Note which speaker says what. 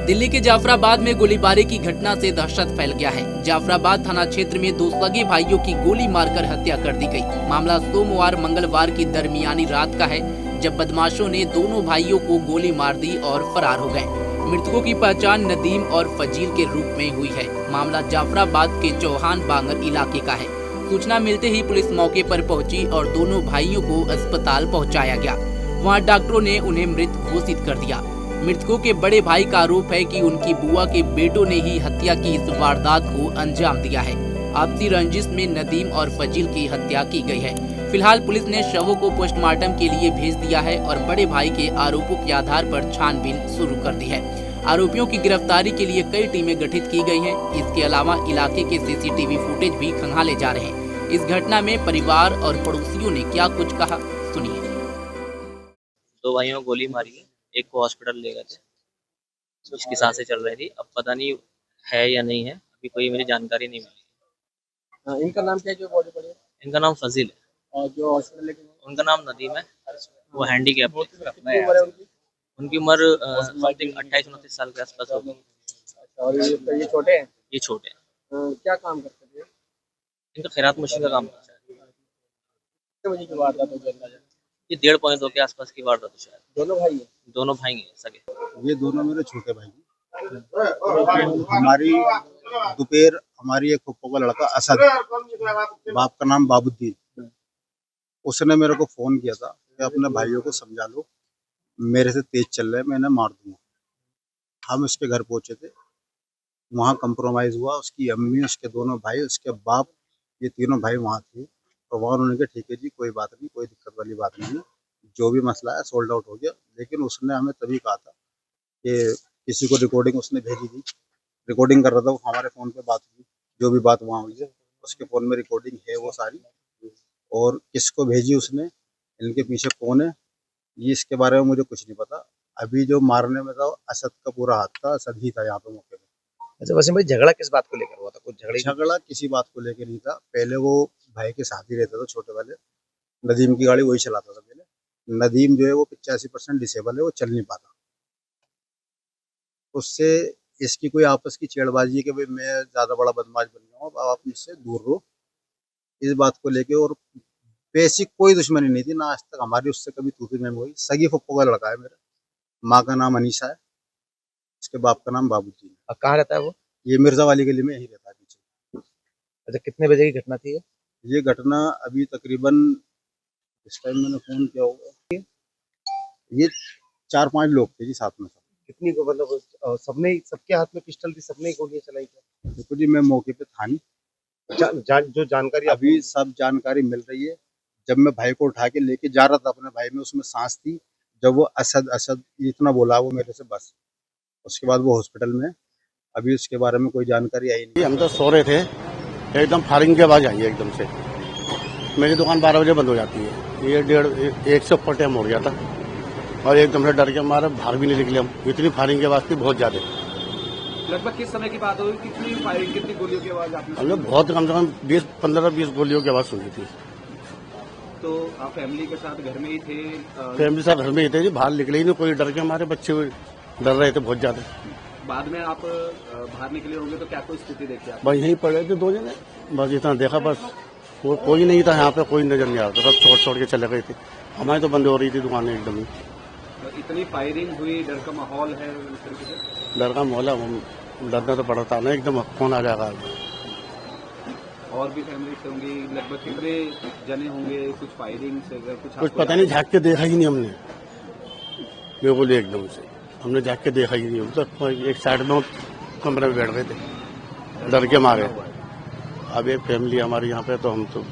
Speaker 1: दिल्ली के जाफराबाद में गोलीबारी की घटना से दहशत फैल गया है। जाफराबाद थाना क्षेत्र में दो सगे भाइयों की गोली मारकर हत्या कर दी गई। मामला सोमवार मंगलवार की दरमियानी रात का है, जब बदमाशों ने दोनों भाइयों को गोली मार दी और फरार हो गए। मृतकों की पहचान नदीम और फजील के रूप में हुई है। मामला जाफराबाद के चौहान बांगर इलाके का है। सूचना मिलते ही पुलिस मौके पर पहुंची और दोनों भाइयों को अस्पताल पहुंचाया गया। वहां डॉक्टरों ने उन्हें मृत घोषित कर दिया। मृतकों के बड़े भाई का आरोप है कि उनकी बुआ के बेटों ने ही हत्या की इस वारदात को अंजाम दिया है। आपसी रंजिश में नदीम और फजील की हत्या की गई है। फिलहाल पुलिस ने शवों को पोस्टमार्टम के लिए भेज दिया है और बड़े भाई के आरोपों के आधार पर छानबीन शुरू कर दी है। आरोपियों की गिरफ्तारी के लिए कई टीमें गठित की गई हैं। इसके अलावा इलाके के सीसीटीवी फुटेज भी खंगाले जा रहे हैं। इस घटना में परिवार और पड़ोसियों ने क्या कुछ कहा, सुनिए।
Speaker 2: दो भाइयों को गोली मारी है, एक को हॉस्पिटल ले गए थे, जिसकी सांसें चल रही थी। अब पता नहीं है या नहीं है, अभी कोई मेरी जानकारी नहीं मिली।
Speaker 3: इनका नाम क्या है जो बॉडी पड़ी है?
Speaker 2: इनका नाम फजील है
Speaker 3: और जो हॉस्पिटल लेके गए?
Speaker 2: उनका नाम नदीम है, वो हैंडीकैप है।
Speaker 3: कितनी उम्र है उनकी?
Speaker 2: उनकी उम्र समथिंग 28-29 साल के आसपास होगी।
Speaker 3: अच्छा, और ये छोटे हैं?
Speaker 2: ये छोटे हैं।
Speaker 3: क्या काम करते थे?
Speaker 2: इनका खैरात मशीन का काम करता है।
Speaker 3: कितने बजे की वारदात हो गई?
Speaker 2: ये 1:30 के आसपास की वारदात है शायद।
Speaker 3: दोनों भाई हैं?
Speaker 2: दोनों भाई हैं सगे।
Speaker 4: ये दोनों मेरे छोटे भाई हैं। हमारी दोपहर हमारी एक फुप्पो का लड़का असद, बाप का नाम बाबुद्दीन, उसने मेरे को फोन किया था कि अपने भाइयों को समझा लो, मेरे से तेज चल रहे हैं, मैं इन्हें मार दूंगा। हम उसके घर पहुंचे थे, वहाँ कंप्रोमाइज हुआ। उसकी अम्मी, उसके दोनों भाई, उसके बाप, ये तीनों भाई वहाँ थे। तो वहाँ उन्होंने कहा ठीक है जी, कोई बात नहीं, कोई दिक्कत वाली बात नहीं है, जो भी मसला है सोल्ड आउट हो गया। लेकिन उसने हमें तभी कहा था कि किसी को रिकॉर्डिंग उसने भेजी थी, रिकॉर्डिंग कर रहा था, वो हमारे फ़ोन पे बात हुई, जो भी बात वहाँ हुई है उसके फ़ोन में रिकॉर्डिंग है वो सारी। और किसको भेजी उसने, इनके पीछे कौन है, ये इसके बारे में मुझे कुछ नहीं पता। अभी जो मारने में था असद का पूरा हाथ था, असद ही था यहाँ पे मौके पे।
Speaker 3: अच्छा वसीम भाई, झगड़ा किस बात को लेकर हुआ था? कुछ
Speaker 4: झगड़ा किसी बात को लेकर नहीं था। पहले वो भाई के साथ ही रहता था, छोटे वाले नदीम की गाड़ी वही चलाता था पहले। नदीम जो है वो 85% डिसेबल है, वो चल नहीं पाता। उससे इसकी कोई आपस की छेड़बाजी है कि भाई मैं ज़्यादा बड़ा बदमाश बन गया हूँ, अब आप मुझसे दूर रहो, इस बात को लेके। और बेसिक कोई दुश्मनी नहीं थी ना, आज तक हमारी उससे कभी तू-तू नहीं हुई। सगी फुप्पो का लड़का है मेरा, माँ का नाम अनीसा है, उसके बाप का नाम बाबूजी है।
Speaker 3: अब कहाँ रहता है वो?
Speaker 4: ये मिर्जा वाली गली में यही रहता है पीछे।
Speaker 3: अच्छा, कितने बजे की घटना थी
Speaker 4: ये घटना अभी तकरीबन इस टाइम मैंने फोन किया होगा, ये 4-5 लोग थे जी साथ में। सब
Speaker 3: कितनी को मतलब सबने, सबके हाथ में पिस्टल थी, सबने ही गोलियां चलाई क्या?
Speaker 4: देखो जी, मैं मौके पे था नहीं।
Speaker 3: जो जानकारी
Speaker 4: अभी सब जानकारी मिल रही है। जब मैं भाई को उठा के लेके जा रहा था अपने भाई में, उसमें सांस थी। जब वो असद असद इतना बोला वो मेरे से, बस उसके बाद वो हॉस्पिटल में। अभी उसके बारे में कोई जानकारी आई नहीं।
Speaker 5: हम तो सो रहे थे, एकदम फायरिंग की आवाज आई है एकदम से। मेरी दुकान 12 बजे बंद हो जाती है। ये 1:30 से ऊपर टाइम हो गया था और एकदम से डर के मारे बाहर भी नहीं निकले हम। इतनी फायरिंग की आवाज थी बहुत ज्यादा।
Speaker 3: लगभग किस समय की बात होगी? कितनी फायरिंग, कितनी गोलियों की आवाज आपने?
Speaker 5: हमने बहुत कम से कम 15-20 गोलियों की आवाज सुनी थी।
Speaker 3: तो आप फैमिली के साथ घर में ही थे?
Speaker 5: फैमिली के साथ घर में ही थे जी, बाहर निकले ही नहीं कोई, डर के हमारे बच्चे डर रहे थे बहुत ज्यादा।
Speaker 3: बाद में आप बाहर निकले होंगे तो क्या कोई स्थिति देखी आप?
Speaker 5: बस यहीं पड़े थे 2 जने, बस इतना देखा, बस कोई नहीं था यहाँ पे, कोई नजर नहीं आ रहा था, सब छोड़ के चले गए थे। हमारी तो बंद हो रही थी दुकानें एकदम ही।
Speaker 3: इतनी फायरिंग हुई, डर का माहौल है इस तरीके से?
Speaker 5: डर का माहौल है, डरना तो पड़ता ना, एकदम कौन आ जाएगा।
Speaker 3: और भी फैमिली से होंगी, लगभग कितने जने होंगे? कुछ फायरिंग से
Speaker 5: कुछ पता नहीं, झाँक के देखा ही नहीं हमने, बिल्कुल एकदम से हमने झाँक के देखा ही नहीं। हम तो एक साइड में कमरे में बैठ गए थे डर के मारे। अब एक फैमिली हमारी यहाँ पे, तो हम तो